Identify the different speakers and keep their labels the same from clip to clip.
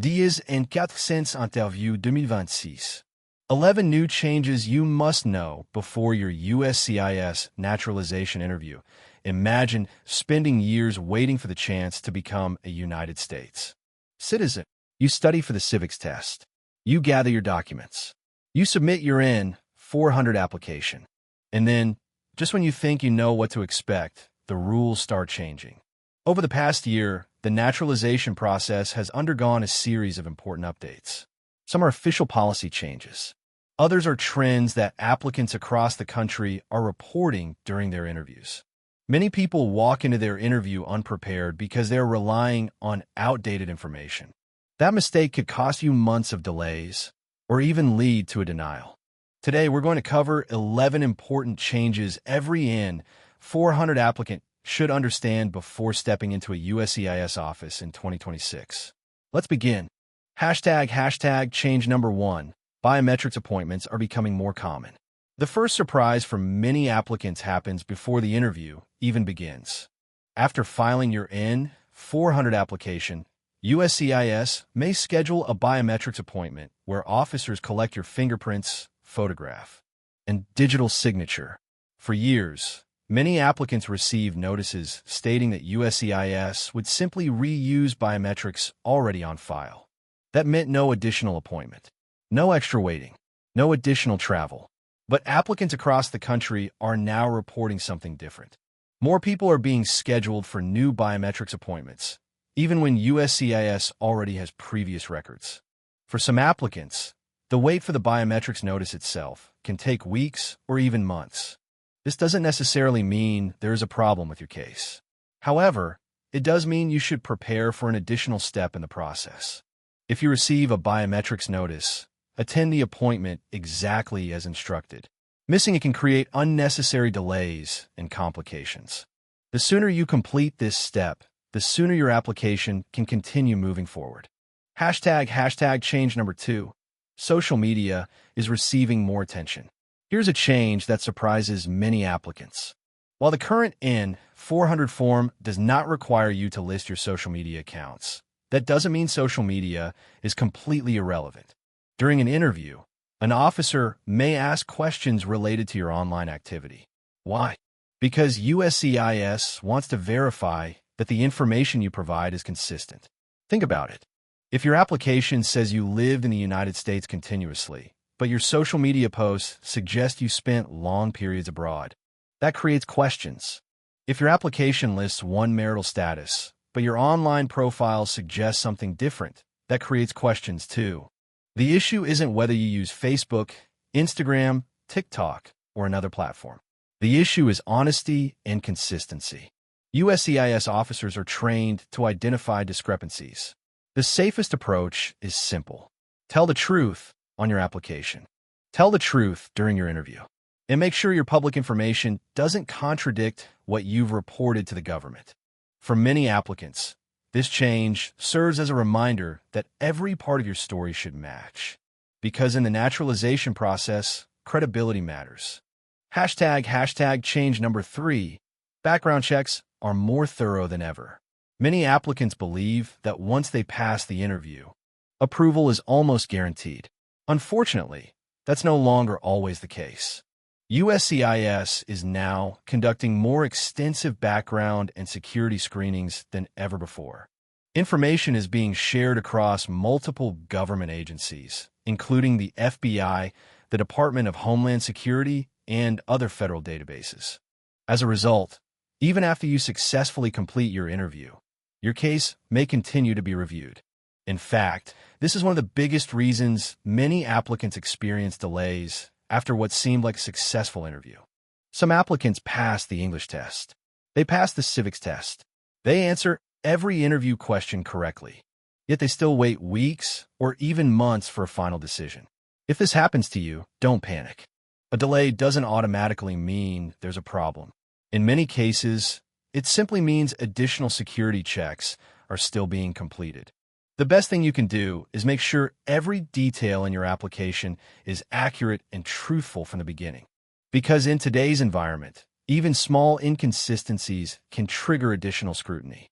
Speaker 1: 10 and 400 interview 2026. 11 new changes you must know before your USCIS naturalization interview. Imagine spending years waiting for the chance to become a United States citizen. You study for the civics test. You gather your documents. You submit your N-400 application. And then, just when you think you know what to expect, the rules start changing. Over the past year, the naturalization process has undergone a series of important updates. Some are official policy changes. Others are trends that applicants across the country are reporting during their interviews. Many people walk into their interview unprepared because they're relying on outdated information. That mistake could cost you months of delays or even lead to a denial. Today, we're going to cover 11 important changes every N-400 applicant should understand before stepping into a USCIS office in 2026. Let's begin. Hashtag change number 1. Biometrics appointments are becoming more common. The first surprise for many applicants happens before the interview even begins. After filing your N-400 application, USCIS may schedule a biometrics appointment where officers collect your fingerprints, photograph, and digital signature. For years, many applicants received notices stating that USCIS would simply reuse biometrics already on file. That meant no additional appointment, no extra waiting, no additional travel. But applicants across the country are now reporting something different. More people are being scheduled for new biometrics appointments, even when USCIS already has previous records. For some applicants, the wait for the biometrics notice itself can take weeks or even months. This doesn't necessarily mean there is a problem with your case. However, it does mean you should prepare for an additional step in the process. If you receive a biometrics notice, attend the appointment exactly as instructed. Missing it can create unnecessary delays and complications. The sooner you complete this step, the sooner your application can continue moving forward. Hashtag change number 2. Social media is receiving more attention. Here's a change that surprises many applicants. While the current N-400 form does not require you to list your social media accounts, that doesn't mean social media is completely irrelevant. During an interview, an officer may ask questions related to your online activity. Why? Because USCIS wants to verify that the information you provide is consistent. Think about it. If your application says you lived in the United States continuously, but your social media posts suggest you spent long periods abroad, that creates questions. If your application lists one marital status, but your online profile suggests something different, that creates questions too. The issue isn't whether you use Facebook, Instagram, TikTok, or another platform. The issue is honesty and consistency. USCIS officers are trained to identify discrepancies. The safest approach is simple. Tell the truth on your application. Tell the truth during your interview. And make sure your public information doesn't contradict what you've reported to the government. For many applicants, this change serves as a reminder that every part of your story should match. Because in the naturalization process, credibility matters. Hashtag change number 3. Background checks are more thorough than ever. Many applicants believe that once they pass the interview, approval is almost guaranteed. Unfortunately, that's no longer always the case. USCIS is now conducting more extensive background and security screenings than ever before. Information is being shared across multiple government agencies, including the FBI, the Department of Homeland Security, and other federal databases. As a result, even after you successfully complete your interview, your case may continue to be reviewed. In fact, this is one of the biggest reasons many applicants experience delays after what seemed like a successful interview. Some applicants pass the English test. They pass the civics test. They answer every interview question correctly. Yet they still wait weeks or even months for a final decision. If this happens to you, don't panic. A delay doesn't automatically mean there's a problem. In many cases, it simply means additional security checks are still being completed. The best thing you can do is make sure every detail in your application is accurate and truthful from the beginning. Because in today's environment, even small inconsistencies can trigger additional scrutiny.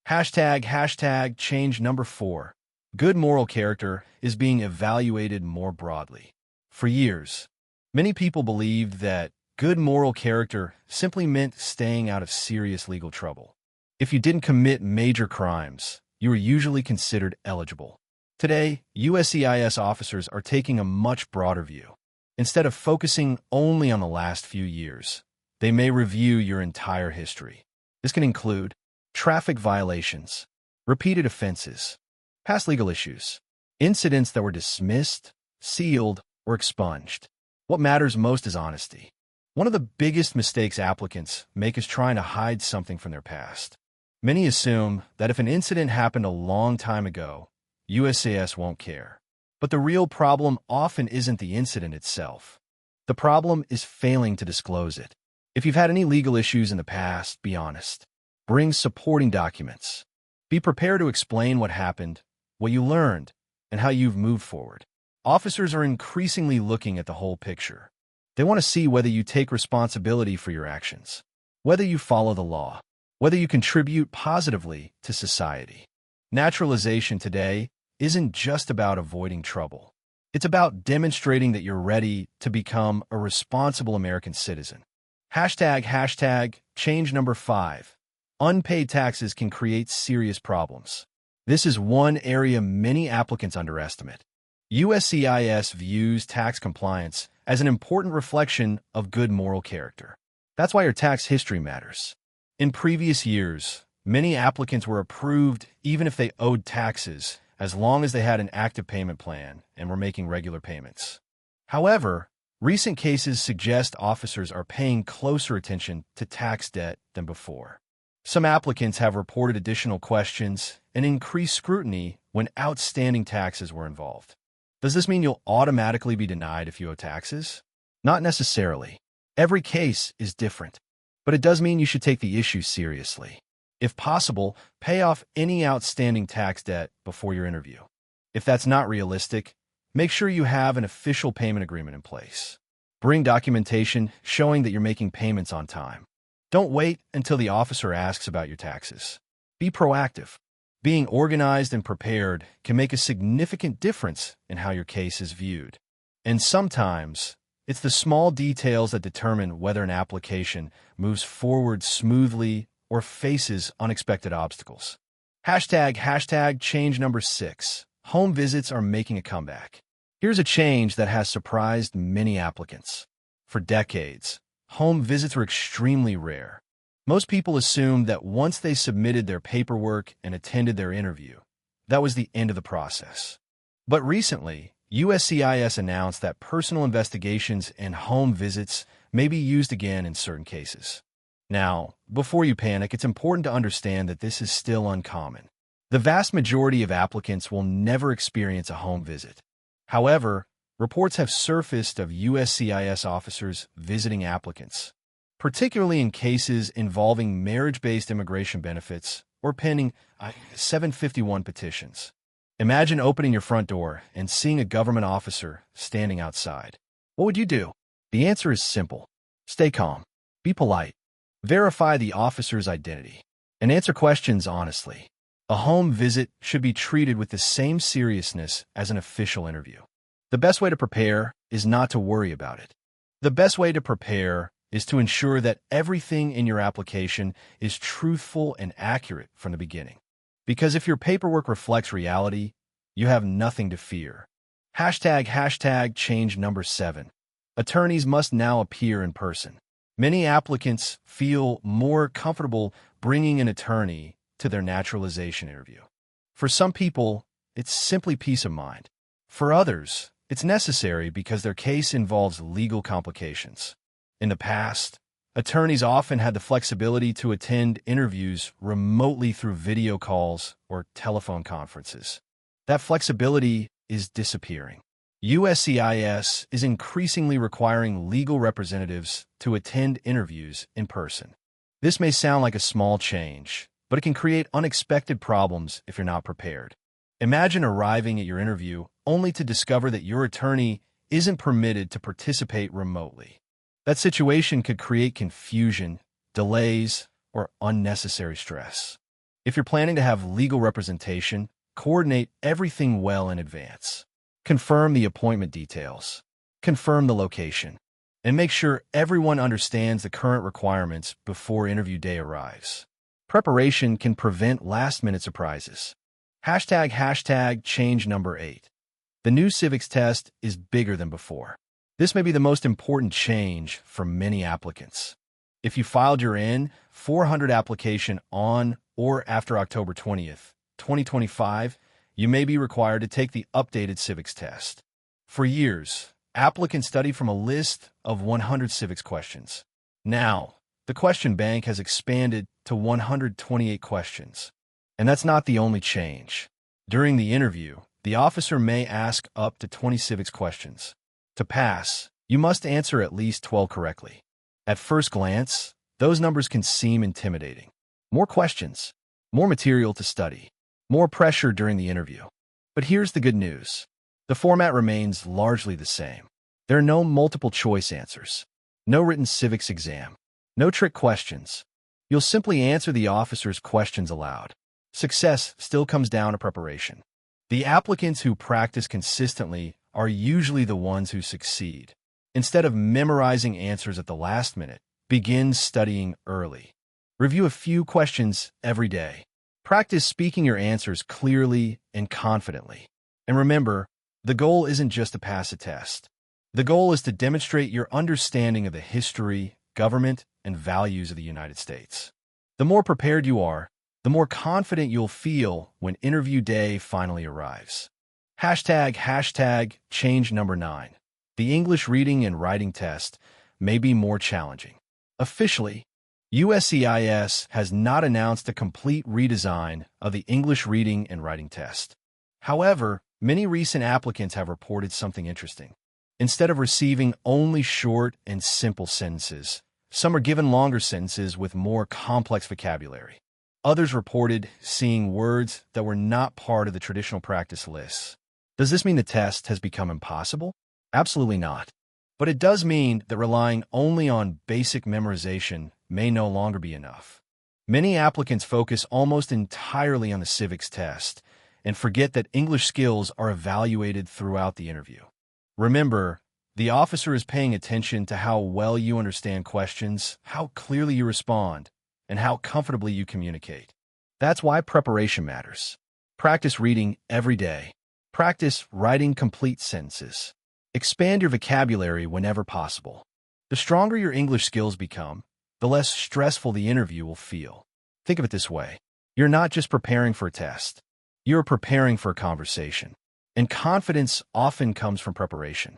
Speaker 1: Hashtag change number 4. Good moral character is being evaluated more broadly. For years, many people believed that good moral character simply meant staying out of serious legal trouble. If you didn't commit major crimes, you were usually considered eligible. Today, USCIS officers are taking a much broader view. Instead of focusing only on the last few years, they may review your entire history. This can include traffic violations, repeated offenses, past legal issues, incidents that were dismissed, sealed, or expunged. What matters most is honesty. One of the biggest mistakes applicants make is trying to hide something from their past. Many assume that if an incident happened a long time ago, USCIS won't care. But the real problem often isn't the incident itself. The problem is failing to disclose it. If you've had any legal issues in the past, be honest. Bring supporting documents. Be prepared to explain what happened, what you learned, and how you've moved forward. Officers are increasingly looking at the whole picture. They want to see whether you take responsibility for your actions, whether you follow the law, whether you contribute positively to society. Naturalization today isn't just about avoiding trouble. It's about demonstrating that you're ready to become a responsible American citizen. Hashtag change number 5. Unpaid taxes can create serious problems. This is one area many applicants underestimate. USCIS views tax compliance as an important reflection of good moral character. That's why your tax history matters. In previous years, many applicants were approved even if they owed taxes, as long as they had an active payment plan and were making regular payments. However, recent cases suggest officers are paying closer attention to tax debt than before. Some applicants have reported additional questions and increased scrutiny when outstanding taxes were involved. Does this mean you'll automatically be denied if you owe taxes? Not necessarily. Every case is different, but it does mean you should take the issue seriously. If possible, pay off any outstanding tax debt before your interview. If that's not realistic, make sure you have an official payment agreement in place. Bring documentation showing that you're making payments on time. Don't wait until the officer asks about your taxes. Be proactive. Being organized and prepared can make a significant difference in how your case is viewed. And sometimes, it's the small details that determine whether an application moves forward smoothly or faces unexpected obstacles. Hashtag change number 6. Home visits are making a comeback. Here's a change that has surprised many applicants. For decades, home visits were extremely rare. Most people assumed that once they submitted their paperwork and attended their interview, that was the end of the process. But recently, USCIS announced that personal investigations and home visits may be used again in certain cases. Now, before you panic, it's important to understand that this is still uncommon. The vast majority of applicants will never experience a home visit. However, reports have surfaced of USCIS officers visiting applicants, particularly in cases involving marriage-based immigration benefits or pending I-751 petitions. Imagine opening your front door and seeing a government officer standing outside. What would you do? The answer is simple. Stay calm. Be polite. Verify the officer's identity. And answer questions honestly. A home visit should be treated with the same seriousness as an official interview. The best way to prepare is not to worry about it. The best way to prepare is to ensure that everything in your application is truthful and accurate from the beginning. Because if your paperwork reflects reality, you have nothing to fear. Hashtag change number 7. Attorneys must now appear in person. Many applicants feel more comfortable bringing an attorney to their naturalization interview. For some people, it's simply peace of mind. For others, it's necessary because their case involves legal complications. In the past, attorneys often had the flexibility to attend interviews remotely through video calls or telephone conferences. That flexibility is disappearing. USCIS is increasingly requiring legal representatives to attend interviews in person. This may sound like a small change, but it can create unexpected problems if you're not prepared. Imagine arriving at your interview only to discover that your attorney isn't permitted to participate remotely. That situation could create confusion, delays, or unnecessary stress. If you're planning to have legal representation, Coordinate everything well in advance. Confirm the appointment details. Confirm the location. And make sure everyone understands the current requirements before interview day arrives. Preparation can prevent last-minute surprises. Change number 8. The new civics test is bigger than before. This may be the most important change for many applicants. If you filed your N-400 application on or after October 20th, 2025, you may be required to take the updated civics test. For years, applicants studied from a list of 100 civics questions. Now, the question bank has expanded to 128 questions. And that's not the only change. During the interview, the officer may ask up to 20 civics questions. To pass, you must answer at least 12 correctly. At first glance, those numbers can seem intimidating. More questions, more material to study, more pressure during the interview. But here's the good news. The format remains largely the same. There are no multiple-choice answers, no written civics exam, no trick questions. You'll simply answer the officer's questions aloud. Success still comes down to preparation. The applicants who practice consistently are usually the ones who succeed. Instead of memorizing answers at the last minute, begin studying early. Review a few questions every day. Practice speaking your answers clearly and confidently. And remember, the goal isn't just to pass a test. The goal is to demonstrate your understanding of the history, government, and values of the United States. The more prepared you are, the more confident you'll feel when interview day finally arrives. Change number 9. The English reading and writing test may be more challenging. Officially, USCIS has not announced a complete redesign of the English reading and writing test. However, many recent applicants have reported something interesting. Instead of receiving only short and simple sentences, some are given longer sentences with more complex vocabulary. Others reported seeing words that were not part of the traditional practice lists. Does this mean the test has become impossible? Absolutely not. But it does mean that relying only on basic memorization may no longer be enough. Many applicants focus almost entirely on the civics test and forget that English skills are evaluated throughout the interview. Remember, the officer is paying attention to how well you understand questions, how clearly you respond, and how comfortably you communicate. That's why preparation matters. Practice reading every day. Practice writing complete sentences. Expand your vocabulary whenever possible. The stronger your English skills become, the less stressful the interview will feel. Think of it this way. You're not just preparing for a test. You're preparing for a conversation. And confidence often comes from preparation.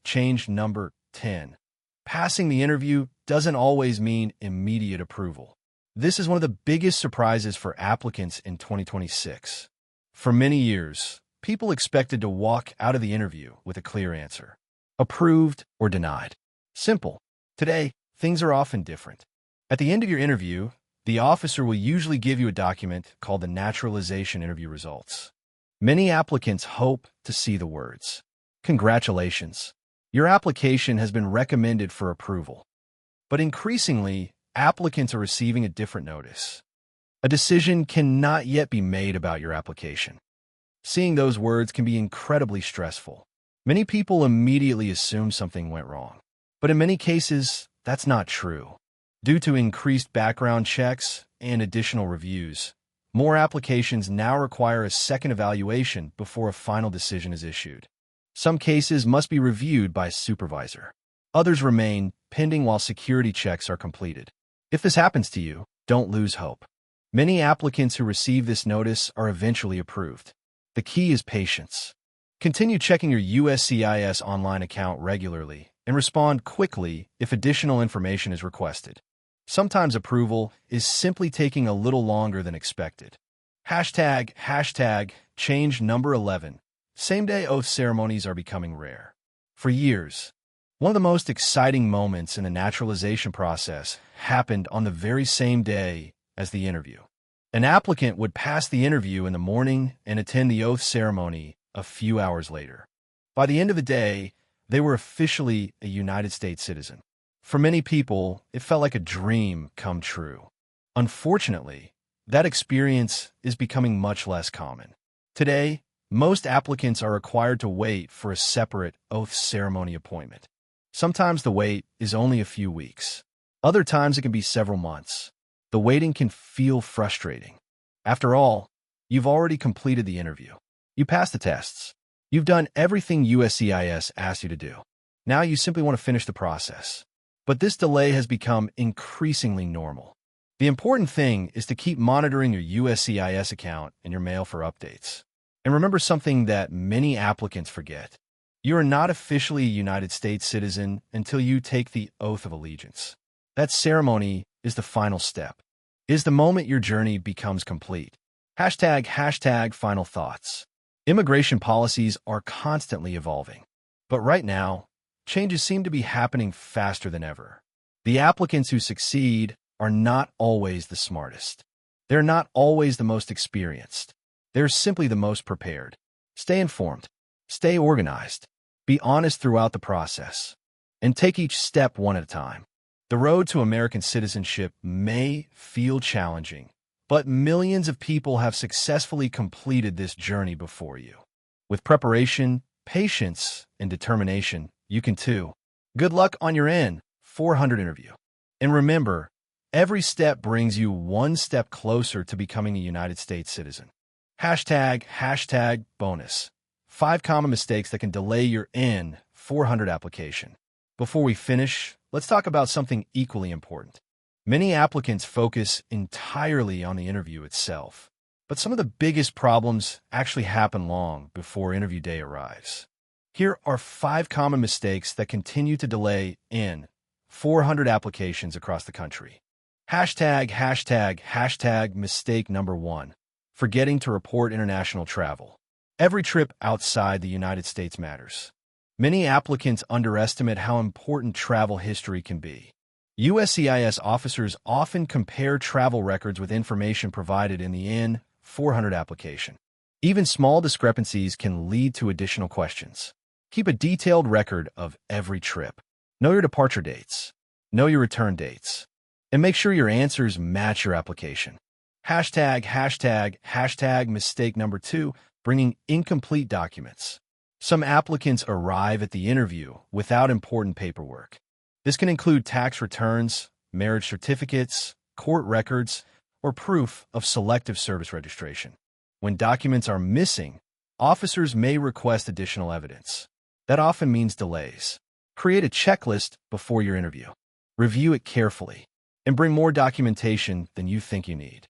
Speaker 1: Change number 10. Passing the interview doesn't always mean immediate approval. This is one of the biggest surprises for applicants in 2026. For many years, people expected to walk out of the interview with a clear answer. Approved or denied. Simple. Today, things are often different. At the end of your interview, the officer will usually give you a document called the Naturalization Interview Results. Many applicants hope to see the words, "Congratulations. Your application has been recommended for approval." But increasingly, applicants are receiving a different notice. A decision cannot yet be made about your application. Seeing those words can be incredibly stressful. Many people immediately assume something went wrong. But in many cases, that's not true. Due to increased background checks and additional reviews, more applications now require a second evaluation before a final decision is issued. Some cases must be reviewed by a supervisor. Others remain pending while security checks are completed. If this happens to you, don't lose hope. Many applicants who receive this notice are eventually approved. The key is patience. Continue checking your USCIS online account regularly and respond quickly if additional information is requested. Sometimes approval is simply taking a little longer than expected. Change number 11. Same-day oath ceremonies are becoming rare. For years, one of the most exciting moments in the naturalization process happened on the very same day as the interview. An applicant would pass the interview in the morning and attend the oath ceremony a few hours later. By the end of the day, they were officially a United States citizen. For many people, it felt like a dream come true. Unfortunately, That experience is becoming much less common. Today, most applicants are required to wait for a separate oath ceremony appointment. Sometimes the wait is only a few weeks. Other times it can be several months. The waiting can feel frustrating. After all, you've already completed the interview. You passed the tests. You've done everything USCIS asked you to do. Now you simply want to finish the process. But this delay has become increasingly normal. The important thing is to keep monitoring your USCIS account and your mail for updates. And remember something that many applicants forget. You are not officially a United States citizen until you take the oath of allegiance. That ceremony is the final step. It is the moment your journey becomes complete. #, final thoughts. Immigration policies are constantly evolving. But right now, changes seem to be happening faster than ever. The applicants who succeed are not always the smartest. They're not always the most experienced. They're simply the most prepared. Stay informed. Stay organized. Be honest throughout the process. And take each step one at a time. The road to American citizenship may feel challenging, but millions of people have successfully completed this journey before you. With preparation, patience, and determination, you can too. Good luck on your N400 interview. And remember, every step brings you one step closer to becoming a United States citizen. #, bonus. 5 common mistakes that can delay your N400 application. Before we finish, let's talk about something equally important. Many applicants focus entirely on the interview itself, but some of the biggest problems actually happen long before interview day arrives. Here are 5 common mistakes that continue to delay N400 applications across the country. #, mistake number 1. Forgetting to report international travel. Every trip outside the United States matters. Many applicants underestimate how important travel history can be. USCIS officers often compare travel records with information provided in the N400 application. Even small discrepancies can lead to additional questions. Keep a detailed record of every trip. Know your departure dates. Know your return dates. And make sure your answers match your application. #, mistake number 2, bringing incomplete documents. Some applicants arrive at the interview without important paperwork. This can include tax returns, marriage certificates, court records, or proof of selective service registration. When documents are missing, officers may request additional evidence. That often means delays. Create a checklist before your interview. Review it carefully, and bring more documentation than you think you need.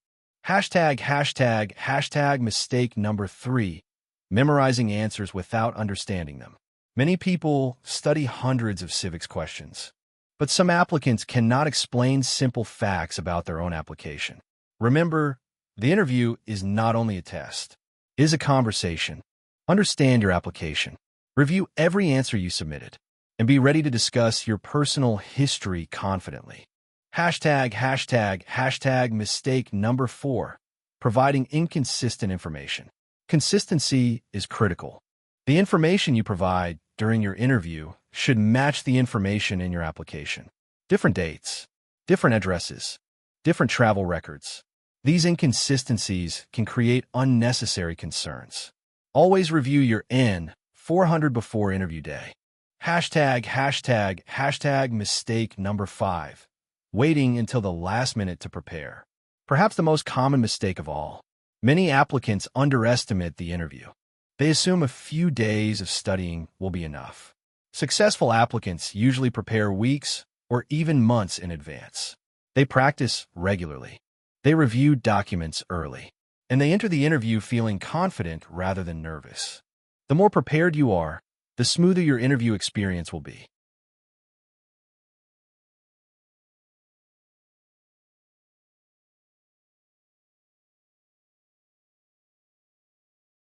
Speaker 1: #, mistake number 3, memorizing answers without understanding them. Many people study hundreds of civics questions, but some applicants cannot explain simple facts about their own application. Remember, the interview is not only a test. It is a conversation. Understand your application. Review every answer you submitted, and be ready to discuss your personal history confidently. #, mistake number 4, providing inconsistent information. Consistency is critical. The information you provide during your interview should match the information in your application. Different dates, different addresses, different travel records. These inconsistencies can create unnecessary concerns. Always review your N400 before interview day. #, mistake number 5, waiting until the last minute to prepare. Perhaps the most common mistake of all. Many applicants underestimate the interview. They assume a few days of studying will be enough. Successful applicants usually prepare weeks or even months in advance. They practice regularly. They review documents early. And they enter the interview feeling confident rather than nervous. The more prepared you are, the smoother your interview experience will be.